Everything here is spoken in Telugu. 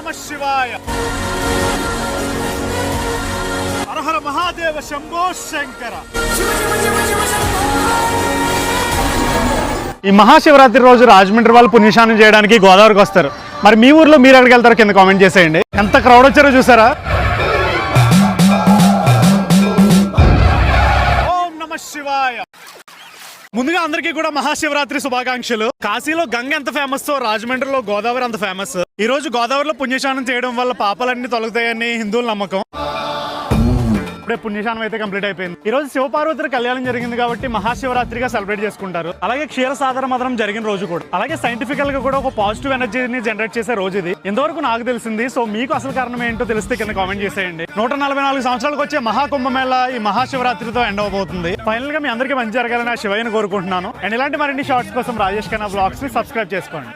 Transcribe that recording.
నమ శివాయ. హర హర మహాదేవ శంభో శంకర. ఈ మహాశివరాత్రి రోజు రాజమండ్రి వాళ్ళు పుణ్యస్నానం చేయడానికి గోదావరికి వస్తారు. మరి మీ ఊర్లో మీరు ఎక్కడికి వెళ్తారో కింద కామెంట్ చేసేయండి. ఎంత క్రౌడ్ వచ్చారో చూసారా. ఓం నమ శివాయ. ముందుగా అందరికీ కూడా మహాశివరాత్రి శుభాకాంక్షలు. కాశీలో గంగ ఎంత ఫేమస్, రాజమండ్రిలో గోదావరి అంత ఫేమస్. ఈ రోజు గోదావరిలో పుణ్యస్నానం చేయడం వల్ల పాపాలన్నీ తొలగుతాయని హిందువుల నమ్మకం. ఇప్పుడే పుణ్యస్నానం అయితే కంప్లీట్ అయిపోయింది. ఈ రోజు శివపార్వతుల కళ్యాణం జరిగింది కాబట్టి మహాశివరాత్రిగా సెలబ్రేట్ చేసుకుంటారు. అలాగే క్షీరసాగర మదనం జరిగిన రోజు కూడా. అలాగే సైంటిఫికల్ గా కూడా ఒక పాజిటివ్ ఎనర్జీని జనరేట్ చేసే రోజు ఇది. ఇంతవరకు నాకు తెలిసింది. సో మీకు అసలు కారణం ఏంటో తెలిస్తే కింద కామెంట్ చేసేయండి. 144 సంవత్సరాలకు వచ్చే మహాకుంభమేళ ఈ మహాశివరాత్రితో ఎండ్ అవబోతుంది. ఫైనల్ గా మీ అందరికీ మంచి జరగాలని ఆ శివయ్యని కోరుకుంటున్నాను. అండ్ ఇలాంటి మరిన్ని షార్ట్స్ కోసం రాజేష్ ఖన్నా బ్లాగ్స్ ని సబ్స్క్రైబ్ చేసుకోండి.